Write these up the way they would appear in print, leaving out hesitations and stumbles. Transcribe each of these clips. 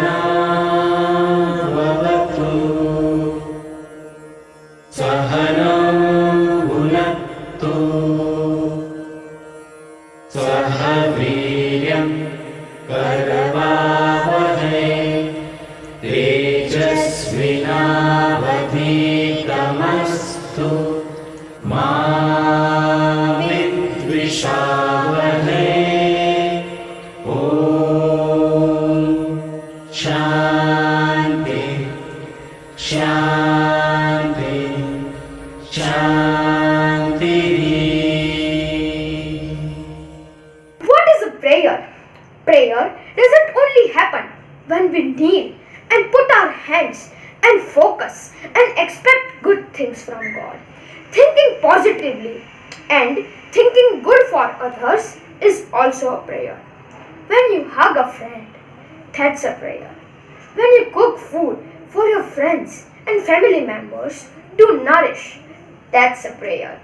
सहनावतु सहनौ भुनक्तु सह वीर्यं करवावहै तेजस्विनावधीतमस्तु मा विद्विषावहै। शांति शांति शांति। What is a prayer? Prayer doesn't only happen when we kneel and put our hands and focus and expect good things from God. Thinking positively and thinking good for others is also a prayer. When you hug a friend, that's a prayer. When you cook food for your friends and family members to nourish, that's a prayer.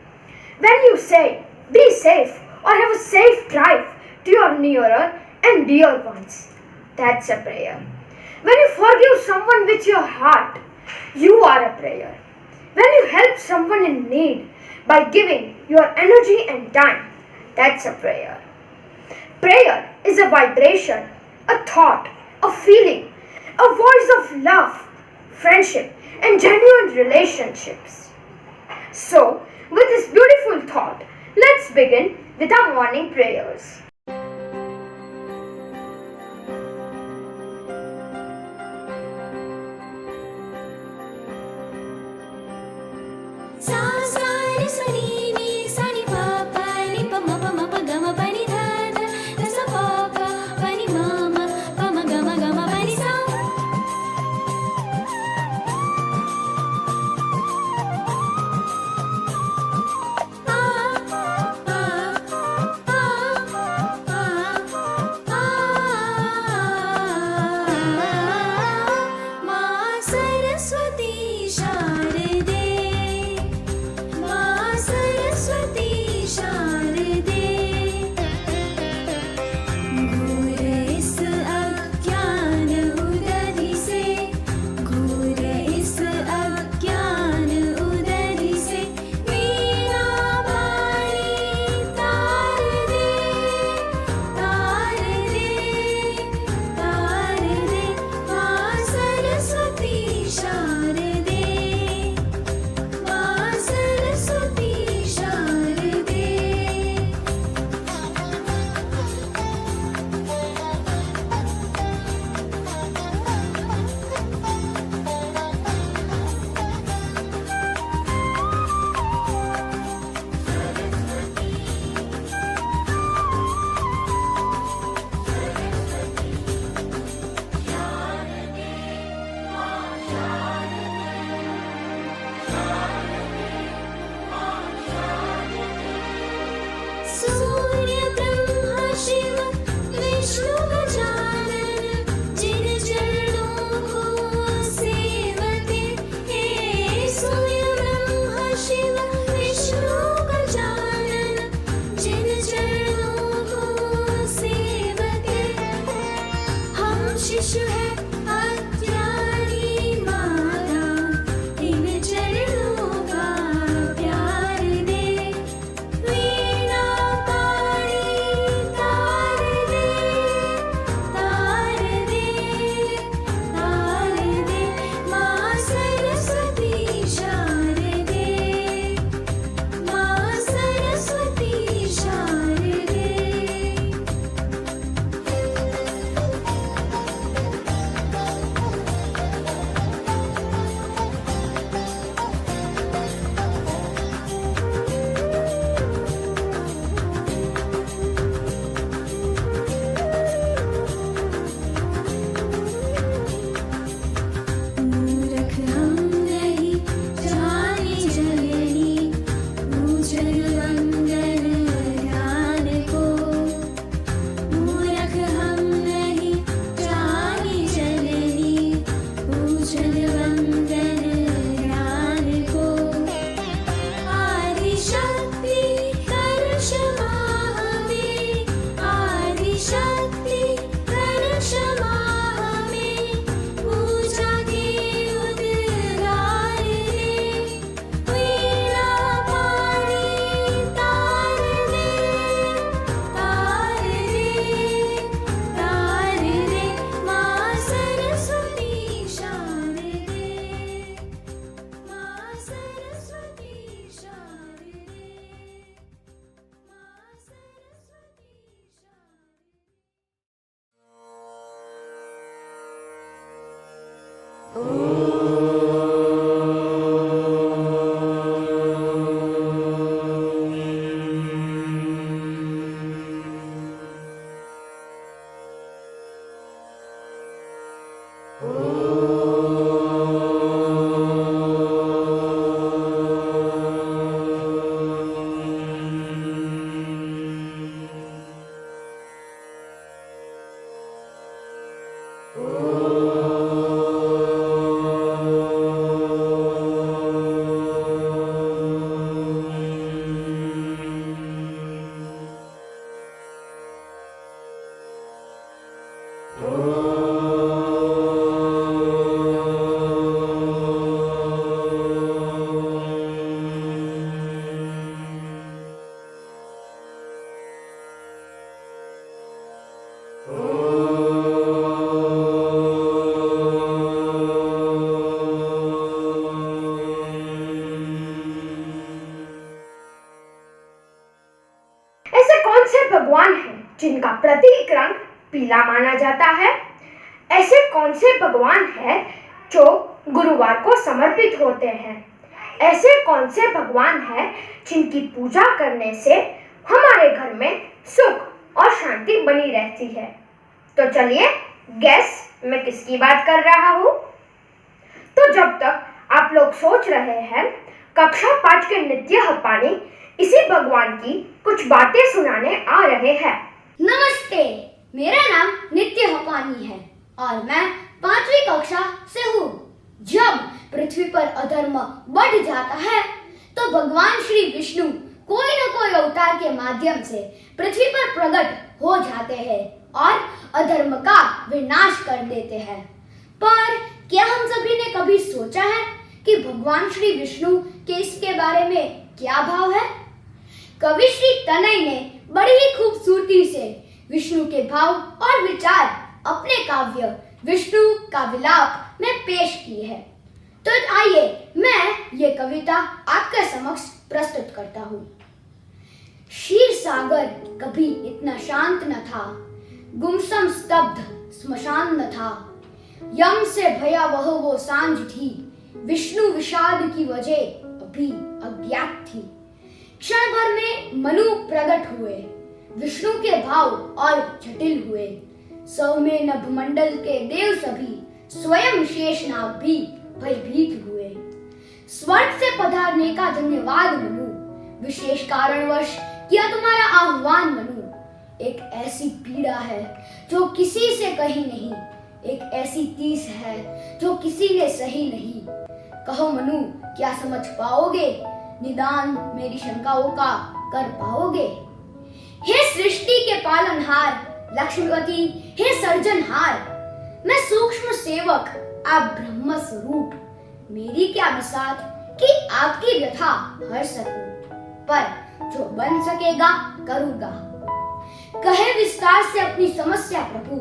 When you say, be safe or have a safe drive to your nearer and dear ones, that's a prayer. When you forgive someone with your heart, you are a prayer. When you help someone in need by giving your energy and time, that's a prayer. Prayer is a vibration, a thought, a feeling, a voice of love, friendship, and genuine relationships. So, with this beautiful thought, let's begin with our morning prayers. Saraswati शारदे मा जिनका प्रतीक रंग पीला माना जाता है? ऐसे कौन से भगवान हैं जो गुरुवार को समर्पित होते हैं? ऐसे कौन से भगवान हैं जिनकी पूजा करने से हमारे घर में सुख और शांति बनी रहती है? तो चलिए, गैस मैं किसकी बात कर रहा हूँ? तो जब तक आप लोग सोच रहे हैं, कक्षा 5 के नित्य हपानी इसी भगवान की कुछ बातें सुनाने आ रहे हैं। नमस्ते, मेरा नाम नित्य हपानी है और मैं 5वीं कक्षा से हूँ। जब पृथ्वी पर अधर्म बढ़ जाता है तो भगवान श्री विष्णु कोई न कोई अवतार के माध्यम से पृथ्वी पर प्रकट हो जाते हैं और अधर्म का विनाश कर देते हैं। पर क्या हम सभी ने कभी सोचा है कि भगवान श्री विष्णु के इसके बारे में क्या भाव है? कवि श्री तनय ने बड़ी ही खूबसूरती से विष्णु के भाव और विचार अपने काव्य विष्णु का विलाप में पेश की है। तो आइए मैं ये कविता आपके समक्ष प्रस्तुत करता हूँ। क्षीर सागर कभी इतना शांत न था, गुमसम स्तब्ध स्मशान न था। यम से भयावह वो सांझ थी, विष्णु विषाद की वजह अभी अज्ञात थी। क्षण भर में मनु प्रकट हुए, विष्णु के भाव और जटिल हुए। सौम्य नभमंडल के देव सभी, स्वयं शेषनाग भी भयभीत हुए। स्वर्ग से पधारने का धन्यवाद मनु, विशेष कारणवश किया तुम्हारा आह्वान मनु। एक ऐसी पीड़ा है जो किसी से कही नहीं, एक ऐसी तीस है जो किसी ने सही नहीं। कहो मनु, क्या समझ पाओगे? निदान मेरी शंकाओं का कर पाओगे? हे सृष्टि के पालनहार लक्ष्मीवती, हे सर्जनहार, मैं सूक्ष्म सेवक, आप ब्रह्म स्वरूप। मेरी क्या बिसात कि आपकी व्यथा हर सकूं, पर जो बन सकेगा करूंगा। कहे विस्तार से अपनी समस्या प्रभु।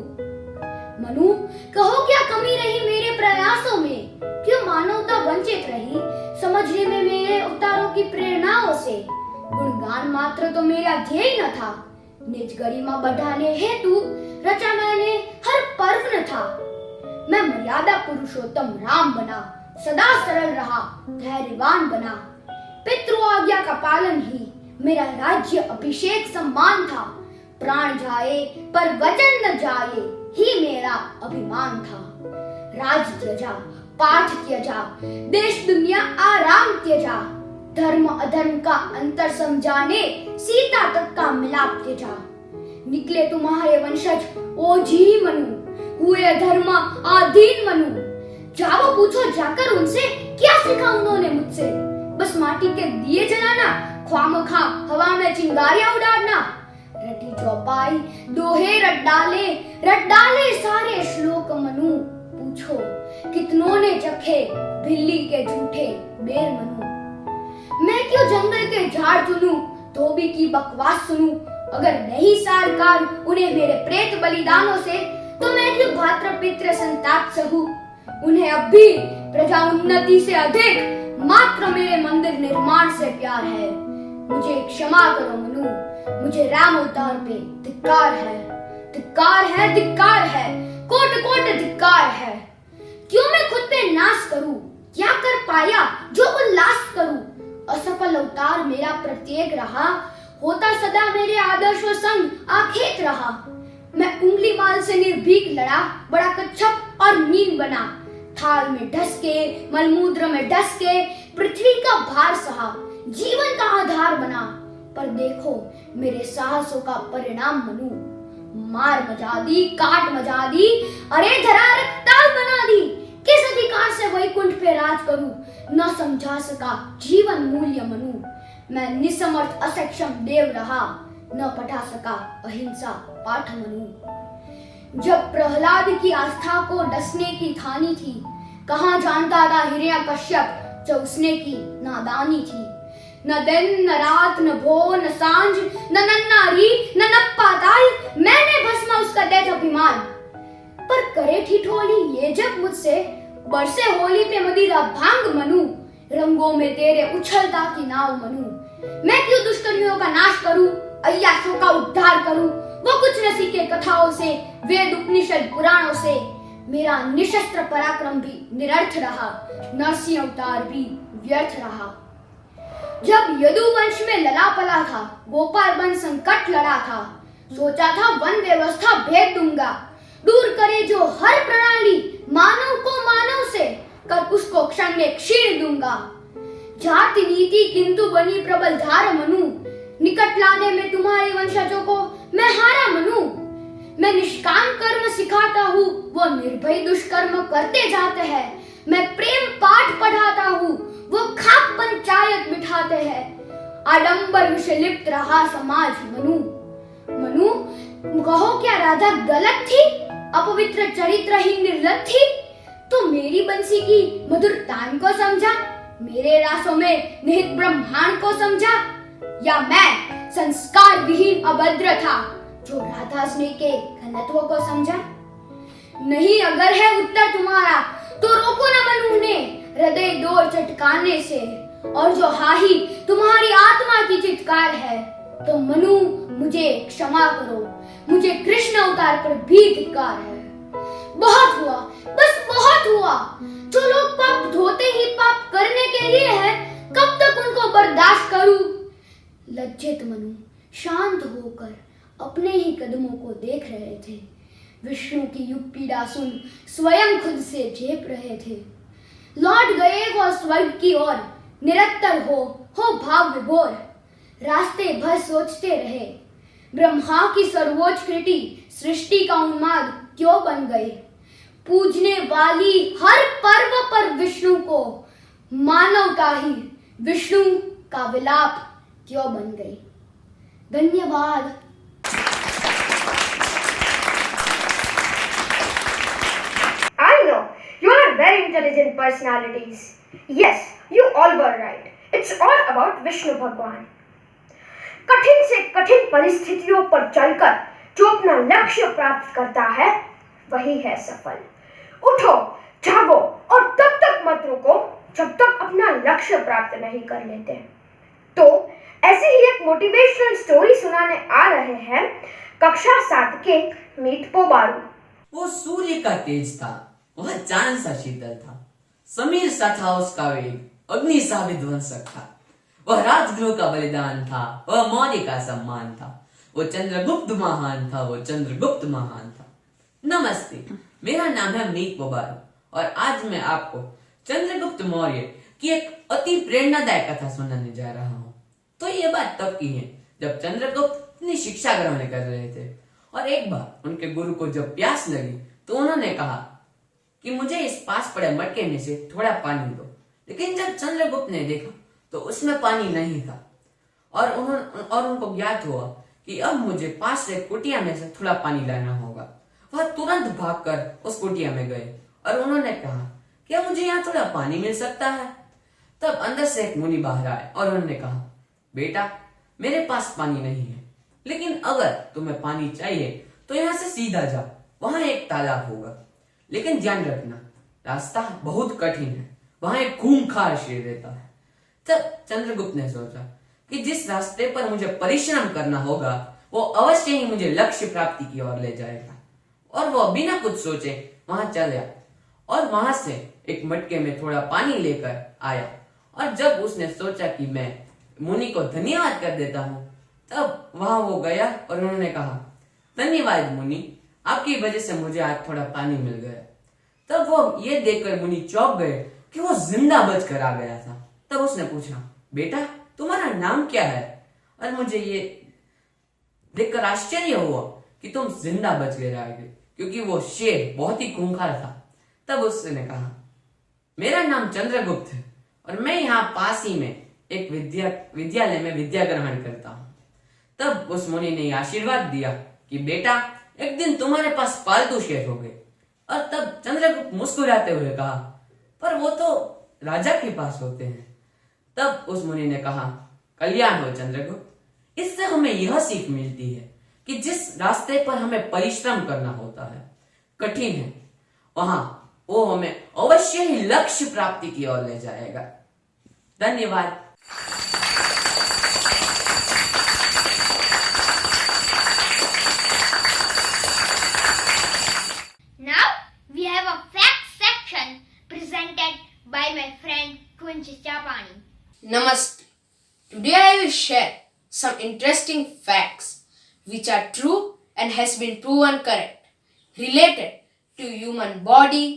मनु, कहो क्या कमी रही मेरे प्रयासों में? क्यों मानवता वंचित रही समझने में मेरे अवतारों की प्रेरणाओं से? गुणगान मात्र तो मेरा ध्येय न था, निज गरिमा बढ़ाने हेतु रचा मैंने हर पर्व न था। मैं मर्यादा पुरुषोत्तम राम बना, सदा सरल रहा, धैर्यवान बना। पितृ आज्ञा का पालन ही मेरा राज्य अभिषेक सम्मान था। प्राण जाए पर वचन न जाए ही मेरा अभिमान था। राज त्यजा, पाठ त्यजा, देश दुनिया आराम त्यजा। धर्म अधर्म का अंतर समझाने सीता तक का मिलाप त्यजा। निकले तुम्हारे वंशज ओझी मनु, हुए अधर्म आधीन मनु। जाओ पूछो जाकर उनसे, क्या सीखा उन्होंने मुझसे? बस माटी के दिए जलाना, ख्वामखा हवा में चिंगारियां उड़ाना। रटी चौपाई दोहे रट डाले सारे श्लोक मनु। पूछो कितनों ने चखे बिल्ली के झूठे बेर मनु। मैं क्यों जंगल के झाड़ चुनूं, धोबी की बकवास सुनूं? अगर नहीं सारकार उन्हें मेरे प्रेत बलिदानों से, तो मैं क्यों भात्र पितृ संताप सहूं? उन्हें अब भी प्रजा उन्नति से अधिक मात्र मेरे मंदिर निर्माण से प्यार है। मुझे क्षमा करो मनु, मुझे राम अवतार पे धिक्कार है, धिक्कार है, धिक्कार है, कोट कोट धिक्कार है। क्यों मैं खुद पे नाश करूं? क्या कर पाया जो उल्लास करूं? असफल अवतार मेरा प्रत्येक रहा, होता सदा मेरे आदर्शों संग आखेत रहा। मैं उंगली माल से निर्भीक लड़ा, बड़ा कच्छप और मीन बना। थाल में ढस के, मलमूत्र में ढस के, पृथ्वी का भार सहा, जीवन का आधार बना। पर देखो मेरे साहसों का परिणाम मनु। मार मचा दी, काट मचा दी, अरे धरा रक्ताल बना दी। किस अधिकार से वैकुंठ पे राज करूं? न समझा सका जीवन मूल्य मनु। मैं निसमर्थ असक्षम देव रहा, न पढ़ा सका अहिंसा पाठ मनु। जब प्रहलाद की आस्था को डसने की ठानी थी, कहाँ जानता था हिरण्यकश्यप जो उसने की नादानी थी। न दिन न रात न भोर न सांझ, न नन्नारी न नप्पाताल, मैंने भस्मा उसका दे अभिमान। पर करे ठिठोली ये जब मुझसे, बरसे होली पे मदिरा भांग मनु। रंगों में तेरे उछलता की नाव मनु। मैं क्यों दुष्कर्मियों का नाश करूं, अय्याशों का उद्धार करूं, वो कुछ न सीखे कथाओं से, वेद उपनिषद पुराणों से। मेरा निशस्त्र पराक्रम भी निरर्थ रहा, नरसिंह अवतार भी व्यर्थ रहा। जब यदुवंश में लला पला था, गोपाल वन संकट लड़ा था, सोचा था वन व्यवस्था भेद दूंगा, दूर करे जो हर प्रणाली, मानव को मानव से कर उसको क्षण में क्षीण दूंगा। जाति नीति किंतु बनी प्रबल धार मनु, निकट लाने में तुम्हारे वंशजों को मैं हारा मनु। मैं निष्काम कर्म सिखाता हूँ, वो निर्भय दुष्कर्म करते जाते हैं। मैं प्रेम पाठ पढ़ाता हूँ, वो खाप पंचायत बिठाते हैं। आडंबर विषय लिप्त रहा समाज मनु। मनु, कहो क्या राधा गलत थी, अपवित्र चरित्रहीन निर्लज थी? तो मेरी बंसी की मधुर तान को समझा, मेरे रासों में निहित ब्रह्मांड को समझा? या मैं संस्कार विहीन अभद्र था जो राधा स्नेह के घनत्व को समझा? नहीं, अगर है उत्तर तुम्हारा तो रोको न मनु ने हृदय डोर चटकाने से। और जो हाही तुम्हारी आत्मा की चित्कार है, तो मनु मुझे क्षमा करो, मुझे कृष्ण अवतार पर भी धिक्कार है। बहुत हुआ, बस बहुत हुआ। जो लोग पाप धोते ही पाप करने के लिए है, कब तक उनको बर्दाश्त करूं? लज्जित मनु शांत होकर अपने ही कदमों को देख रहे थे। विष्णु की युग पीड़ा सुन स्वयं खुद से झेप रहे थे। लौट गए वो स्वर्ग की ओर, निरत्तर हो भाव विभोर। रास्ते भर सोचते रहे, ब्रह्मा की सर्वोच्च कृति सृष्टि का उन्माद क्यों बन गए? पूजने वाली हर पर्व पर विष्णु को मानवता ही विष्णु का विलाप क्यों बन गई? धन्यवाद। I know you are very intelligent personalities. Yes, you all were right. It's all about Vishnu भगवान। कठिन से कठिन परिस्थितियों पर चलकर जो अपना लक्ष्य प्राप्त करता है, वही है सफल। उठो, जागो और तब तक मत रुको जब तक अपना लक्ष्य प्राप्त नहीं कर लेते। तो ऐसी ही एक मोटिवेशनल स्टोरी सुनाने आ रहे हैं कक्षा 7 के मीत पोबारू। वो सूर्य का तेज था, वह चांद सा शीतल था, समीर सा था उसका वेग, अग्नि सा विध्वंसक था। वह राजगृह का बलिदान था, वह मौर्य का सम्मान था। वो चंद्रगुप्त महान था, वो चंद्रगुप्त महान था। नमस्ते, मेरा नाम है मीत पोबारू और आज मैं आपको चंद्रगुप्त मौर्य की एक अति प्रेरणादायक कथा सुनाने जा रहा हूँ। तो ये बात तब की है जब चंद्रगुप्त अपनी शिक्षा ग्रहण कर रहे थे और एक बार उनके गुरु को जब प्यास लगी तो उन्होंने कहा कि मुझे इस पास पड़े मटके में से थोड़ा पानी दो। लेकिन जब चंद्रगुप्त ने देखा तो उसमें पानी नहीं था और उनको ज्ञात हुआ कि अब मुझे पास से कुटिया में से थोड़ा पानी लाना होगा। वह तुरंत भागकर उस कुटिया में गए और उन्होंने कहा, क्या मुझे यहाँ थोड़ा पानी मिल सकता है? तब अंदर से एक मुनि बाहर आए और उन्होंने कहा, बेटा मेरे पास पानी नहीं है, लेकिन अगर तुम्हें पानी चाहिए तो यहाँ से सीधा जाओ, वहां एक तालाब होगा। लेकिन ध्यान रखना, रास्ता बहुत कठिन है, वहां एक खूंखार शेर रहता है। तब चंद्रगुप्त ने सोचा कि जिस रास्ते पर मुझे परिश्रम करना होगा वो अवश्य ही मुझे लक्ष्य प्राप्ति की ओर ले जाएगा। और वो बिना कुछ सोचे वहां चल गया और वहां से एक मटके में थोड़ा पानी लेकर आया। और जब उसने सोचा कि मैं मुनि को धन्यवाद कर देता हूँ, तब वहां वो गया और उन्होंने कहा, धन्यवाद मुनि, आपकी वजह से मुझे आज थोड़ा पानी मिल गया। तब वो ये देखकर मुनि चौंक गए कि वो जिंदा बचकर आ गया था। तब उसने पूछा, बेटा तुम्हारा नाम क्या है? और मुझे ये देखकर आश्चर्य हुआ कि तुम जिंदा बच गए आगे, क्योंकि वो शेर बहुत ही खूंखार था। तब उसने कहा, मेरा नाम चंद्रगुप्त है और मैं यहाँ पास ही में एक विद्यालय में विद्या ग्रहण करता हूँ। तब उस मुनि ने आशीर्वाद दिया कि बेटा एक दिन तुम्हारे पास पालतू शेर हो गए। और तब चंद्रगुप्त मुस्कुराते हुए कहा, पर वो तो राजा के पास होते हैं। तब उस मुनि ने कहा, कल्याण हो चंद्रगुप्त, इससे हमें यह सीख मिलती है कि जिस रास्ते पर हमें परिश्रम करना होता है, कठिन है, वहां वो हमें अवश्य ही लक्ष्य प्राप्ति की ओर ले जाएगा। धन्यवाद। પાણી. Namaste. Today I will share some interesting facts which are true and has been proven correct related to human body,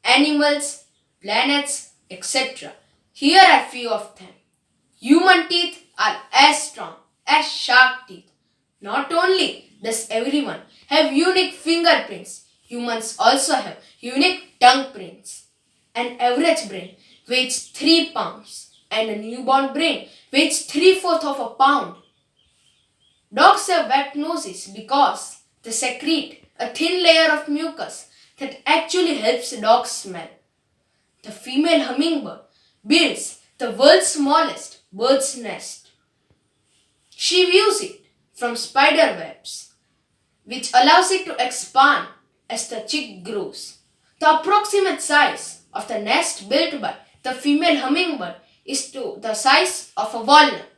animals, planets, etc. Here are few of them. Human teeth are as strong as shark teeth. Not only does everyone have unique fingerprints, humans also have unique tongue prints. An average brain weighs 3 pounds and a newborn brain weighs 3/4 of a pound. Dogs have wet noses because they secrete a thin layer of mucus that actually helps dogs smell. The female hummingbird builds the world's smallest bird's nest. She views it from spider webs, which allows it to expand as the chick grows. The approximate size of the nest built by the female hummingbird is to the size of a walnut.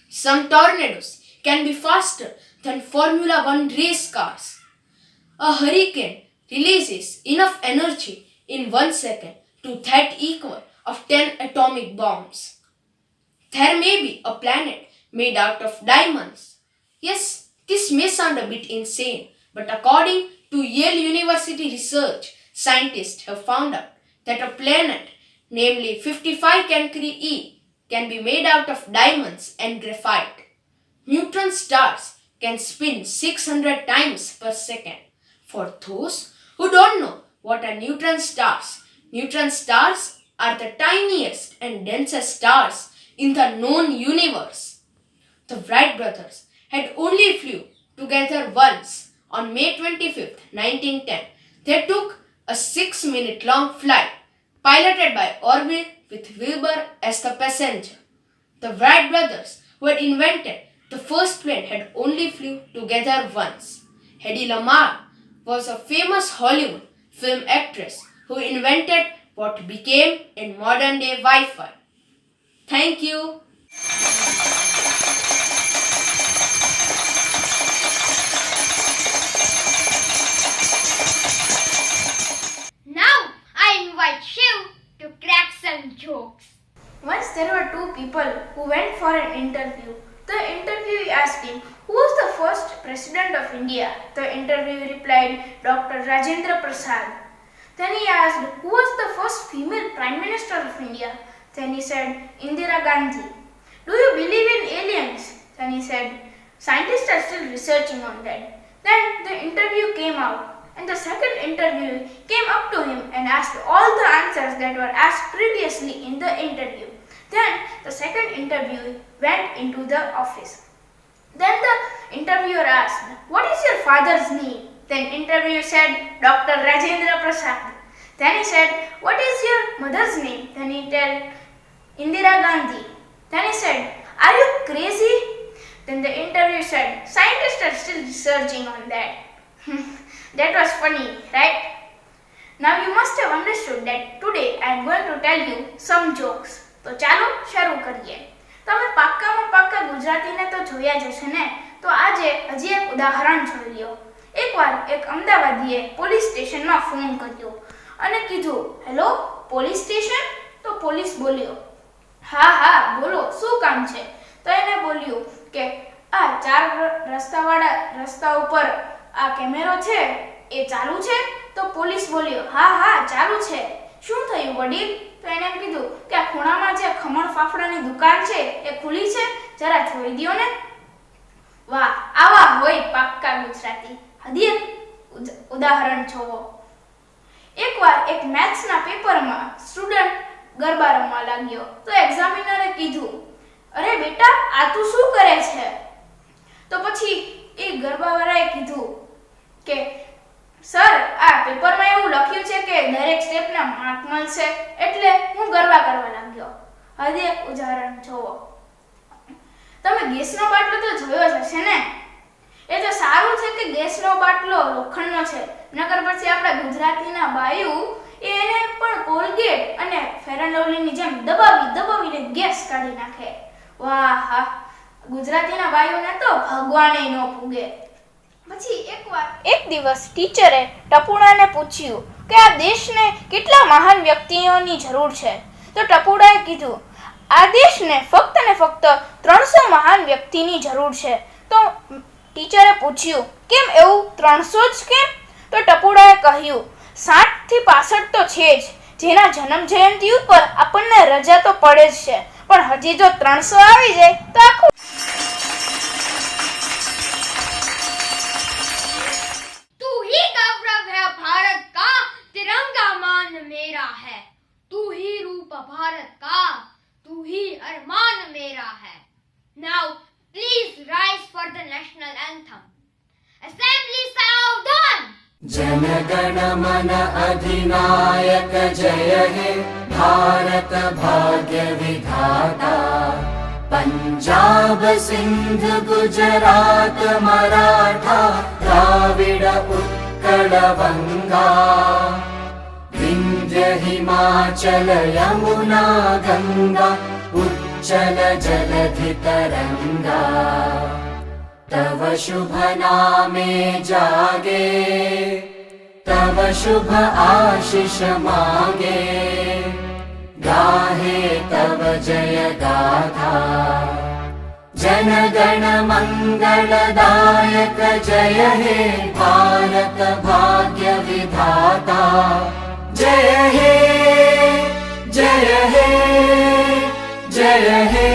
Some tornadoes can be faster than Formula 1 race cars. A hurricane releases enough energy in 1 second to that equal of 10 atomic bombs. There may be a planet made out of diamonds. Yes, this may sound a bit insane, but according to Yale University research, scientists have found out that a planet, namely 55 Cancri e, can be made out of diamonds and graphite. Neutron stars can spin 600 times per second. For those who don't know what are neutron stars are the tiniest and densest stars in the known universe. The Wright brothers had only flew together once on May 25th, 1910. They took a 6-minute-long flight piloted by Orville with Wilbur as the passenger. The Wright brothers, who had invented the first plane, had only flew together once. Hedy Lamarr was a famous Hollywood film actress who invented what became in modern-day Wi-Fi. Thank you. Now I invite Shiv to crack some jokes. Once there were two people who went for an interview. The interviewee asked him, "Who was the first president of India?" The interviewee replied, "Dr. Rajendra Prasad." Then he asked, "Who was the first female prime minister of India?" Then he said, "Indira Gandhi." "Do you believe in aliens?" Then he said, "Scientists are still researching on that." Then the interview came out, and the second interviewee came up to him and asked all the answers that were asked previously in the interview. Then the second interviewee went into the office. Then the interviewer asked, "What is your father's name?" Then interviewer said, "Dr. Rajendra Prasad." Then he said, "What is your mother's name?" Then he told, "Indira Gandhi." Then he said, "Are you crazy?" Then the interviewer said, "Scientists are still researching on that." That was funny, right? Now you must have understood that today I am going to tell you some jokes. તો ચાલો શરૂ કરીએ. તમે પાક્કામાં પાક્કા ગુજરાતીને તો જોયા જ હશે ને, તો આજે હજી એક ઉદાહરણ જોઈ લ્યો. એકવાર એક અમદાવાદીએ પોલીસ સ્ટેશનમાં ફોન કર્યો અને કીધું, "હેલો, પોલીસ સ્ટેશન?" તો પોલીસ બોલ્યો, "હા હા, બોલો, શું કામ છે?" તો એને બોલ્યું કે આ 4 રસ્તાવાળા રસ્તા ઉપર આ કેમેરો છે એ ચાલુ છે? તો પોલીસ બોલ્યો, "હા હા, ચાલુ છે." "શું થયું વડીલ?" તો એને એમ કીધું કે આ ખૂણામાં જે ખમણ ફાફડાની દુકાન છે એ ખુલી છે, જરા જોઈ દ્યો ને. વાહ, આવા હોય પાક્કા ગુજરાતી. હજી એક ઉદાહરણ જોવો. એકવાર એક મેથ્સના પેપરમાં સ્ટુડન્ટ ગરબા રમવા લાગ્યો તો એક્ઝામિનરે કીધું, "અરે બેટા, આ તું શું કરે છે?" તો પછી એ ગરબાવાળાએ કીધું કે, "સર, આ પેપરમાં એવું લખ્યું છે કે દરેક સ્ટેપના માર્ક મળશે એટલે હું ગરબા કરવા લાગ્યો." હજી એક ઉદાહરણ જોવો. તમે ગેસનો બાટલો તો જોયો જ હશે ને? એ તો સારું છે કે ગેસનો બાટલો લોખંડનો છે, નકર પછી આપણા ગુજરાતીના બાયુ એને પણ કોલગેટ અને ફેર એન્ડ લવલીની જેમ દબાવીને ગેસ કાઢી નાખે. વાહ હા, ગુજરાતીના બાયુને તો ભગવાને ન પૂગે. પછી એક દિવસ ટીચરે ટપુણાને પૂછ્યું કે આ દેશને કેટલા મહાન વ્યક્તિઓની જરૂર છે? તો તો ટપુડાએ કીધું, આ દેશને ફક્ત ને ફક્ત 300 મહાન વ્યક્તિની જરૂર છે. તો ટીચરે પૂછ્યું, કેમ એવું 300 જ કેમ? તો ટપુડાએ કહ્યું, 60 થી 65 તો છે જ, જેના જન્મ જયંતિ ઉપર આપણને રજા તો પડે જ છે, પણ હજી જો 300 આવી જાય તો આખું. तू ही गौरव है भारत का, तिरंगा मान मेरा है. तू ही रूप भारत का, तू ही अरमान मेरा है. Now please rise for the national anthem. Assembly सावधान. जन गण मन अधिनायक जय हे भारत भाग्य विधाता. पंजाब सिंध गुजरात मराठा द्राविड उत्कल बंगा. विंध्य हिमाचल यमुना गंगा उच्चल जलधि तरंगा. तव शुभ नामे जागे, तव शुभ आशीष मांगे. गाहे तव जय गाथा, जन गण मंगलदायक जय हे भारत भाग्य विधाता. जय हे जय हे जय हे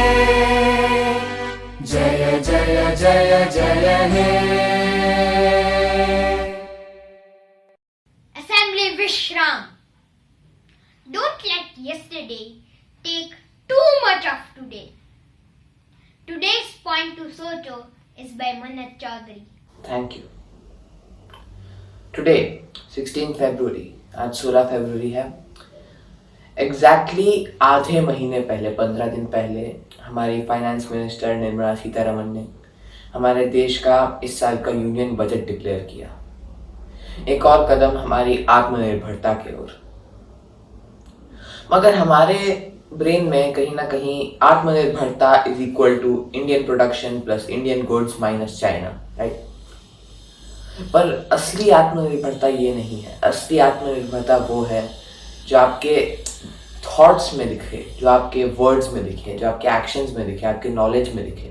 जय जय जय जय हे. Assembly Vishram. Don't let yesterday take too much of today. Today's point to Soto is by Manat Chaudhary. Thank you. Today, 16 February, आज 16 फरवरी है. एग्जैक्टली आधे महीने पहले, 15 दिन पहले, हमारी फाइनेंस मिनिस्टर निर्मला सीतारमण ने हमारे देश का इस साल का यूनियन बजट डिक्लेयर किया. एक और कदम हमारी आत्मनिर्भरता की ओर. मगर हमारे ब्रेन में कहीं ना कहीं आत्मनिर्भरता is equal to Indian production plus Indian goods minus China, right? पर असली आत्मनिर्भरता ये नहीं है. असली आत्मनिर्भरता वो है जो आपके थॉट्स में दिखे, जो आपके वर्ड्स में दिखे, जो आपके एक्शंस में दिखे, आपके नॉलेज में दिखे.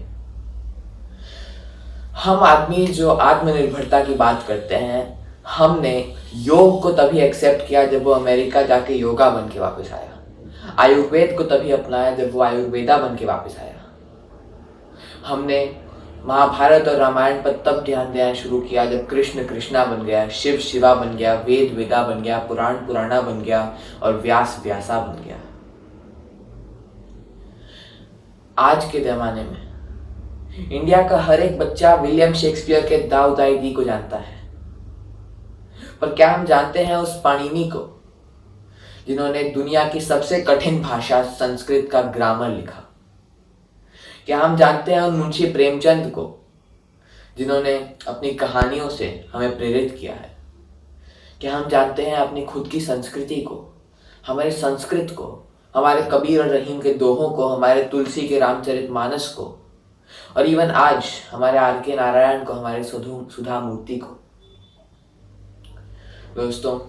हम आदमी जो आत्मनिर्भरता की बात करते हैं, हमने योग को तभी एक्सेप्ट किया जब वो अमेरिका जाके योगा बन के वापस आया. आयुर्वेद को तभी अपनाया जब वो आयुर्वेदा बन के वापस आया. हमने महाभारत और रामायण पर तब ध्यान देना शुरू किया जब कृष्ण कृष्णा बन गया, शिव शिवा बन गया, वेद वेदा बन गया, पुराण पुराणा बन गया और व्यास व्यासा बन गया. आज के जमाने में इंडिया का हर एक बच्चा विलियम शेक्सपियर के दाऊदाई दी को जानता है. पर क्या हम जानते हैं उस पाणिनि को जिन्होंने दुनिया की सबसे कठिन भाषा संस्कृत का ग्रामर लिखा? क्या हम जानते हैं उन मुंशी प्रेमचंद को जिन्होंने अपनी कहानियों से हमें प्रेरित किया है? क्या हम जानते हैं अपनी खुद की संस्कृति को, हमारे संस्कृत को, हमारे कबीर और रहीम के दोहों को, हमारे तुलसी के रामचरितमानस को, और इवन आज हमारे आर के नारायण को, हमारे सुधा मूर्ति को? दोस्तों,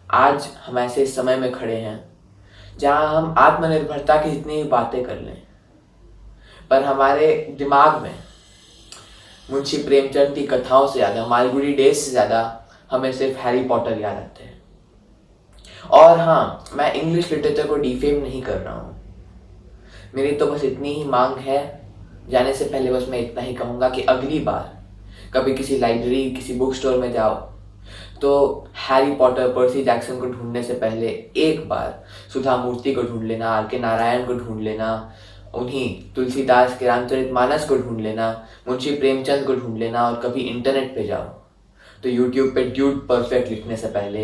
आज हम ऐसे समय में खड़े हैं जहां हम आत्मनिर्भरता की जितनी भी बातें कर लें, पर हमारे दिमाग में मुंशी प्रेमचंद की कथाओं से ज़्यादा, मालगुडी डेज से ज़्यादा हमें सिर्फ हैरी पॉटर याद आते हैं. और हाँ, मैं इंग्लिश लिटरेचर को डिफेम नहीं कर रहा हूँ. मेरी तो बस इतनी ही मांग है. जाने से पहले बस मैं इतना ही कहूँगा कि अगली बार कभी किसी लाइब्रेरी, किसी बुक स्टोर में जाओ तो हैरी पॉटर, पर्सी जैक्सन को ढूंढने से पहले एक बार सुधा मूर्ति को ढूंढ लेना, आर के नारायण को ढूंढ लेना, उन्हीं तुलसीदास के रामचरितमानस को ढूंढ लेना, मुंशी प्रेमचंद को ढूंढ लेना. और कभी इंटरनेट पे जाओ तो यूट्यूब पे ड्यूड परफेक्ट लिखने से पहले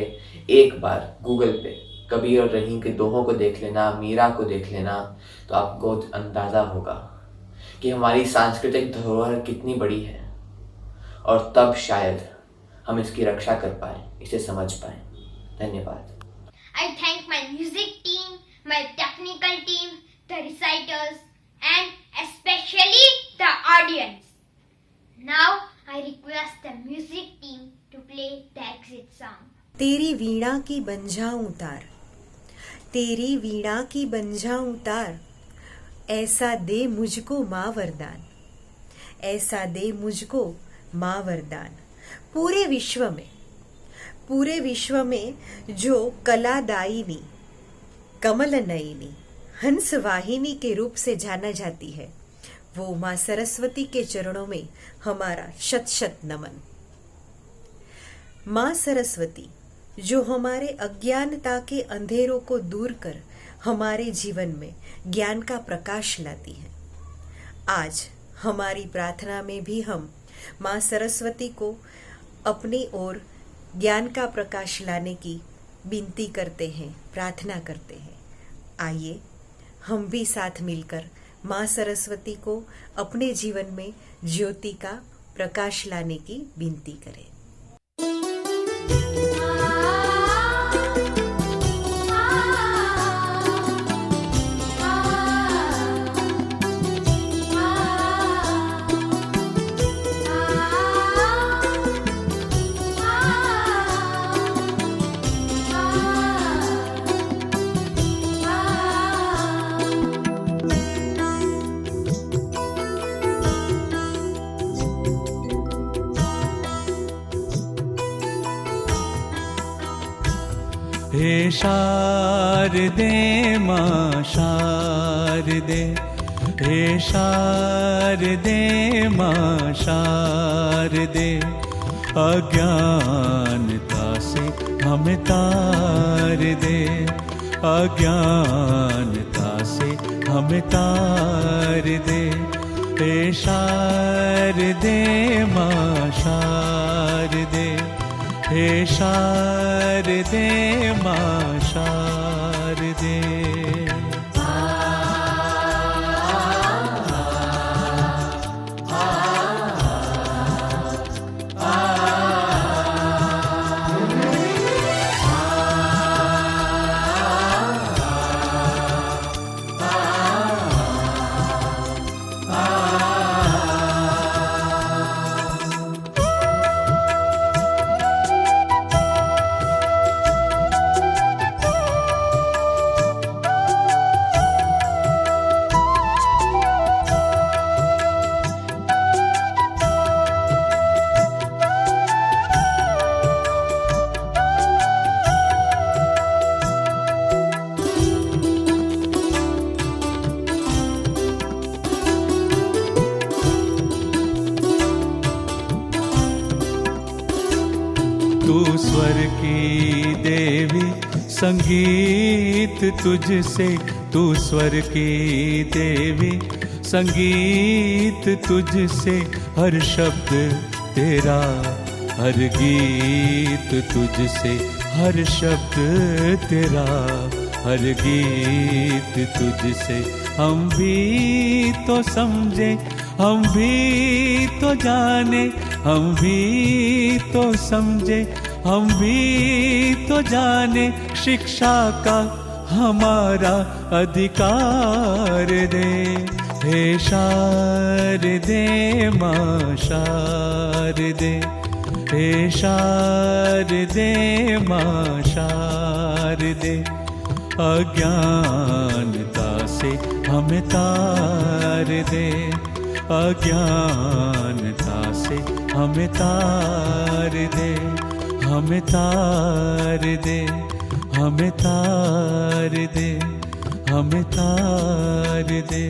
एक बार गूगल पे कबीर और रहीम के दोहों को देख लेना, मीरा को देख लेना, तो आपको अंदाज़ा होगा कि हमारी सांस्कृतिक धरोहर कितनी बड़ी है. और तब शायद हम इसकी रक्षा कर पाए, इसे समझ पाए. धन्यवाद. I thank my music team, my technical team, the reciters, and especially the audience. Now I request the music team to play the exit song. तेरी वीणा की बन जाऊं तार, तेरी वीणा की बन जाऊं तार, ऐसा दे मुझको माँ वरदान, ऐसा दे मुझको माँ वरदान। पूरे विश्व में जो कलादायिनी, कमल नयनी, हंस वाहिनी के रूप से जाना जाती है, वो माँ सरस्वती के चरणों में हमारा शत शत नमन। माँ सरस्वती जो हमारे अज्ञानता के अंधेरों को दूर कर हमारे जीवन में ज्ञान का प्रकाश लाती है। आज हमारी प्रार्थना में भी हम माँ सरस्वती को अपनी ओर ज्ञान का प्रकाश लाने की विनती करते हैं, प्रार्थना करते हैं। आइए हम भी साथ मिलकर माँ सरस्वती को अपने जीवन में ज्योति का प्रकाश लाने की विनती करें। हे शारदे माँ शारदे, हे शारदे माँ शारदे, अज्ञानता से हमें तार दे, अज्ञानता से हमें तार दे। हे शारदे माँ शारदे, हे शारदे माँ शारदे। तू स्वर की देवी, संगीत तुझसे, तू स्वर की देवी, संगीत तुझसे, हर शब्द तेरा, हर गीत तुझसे, हर शब्द तेरा, हर गीत तुझसे। हम भी तो समझे, हम भी तो जाने, हम भी तो समझे, हम भी तो जाने, शिक्षा का हमारा अधिकार दे। हे शारदे माँ शारदे, हे शारदे माँ शारदे, अज्ञानता से हमें तार दे, अज्ञानता से हमें तार दे, हमें तार दे, हमें तार दे, हमें तार दे,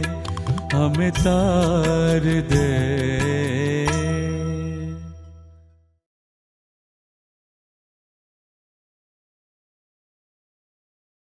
हमें तार दे।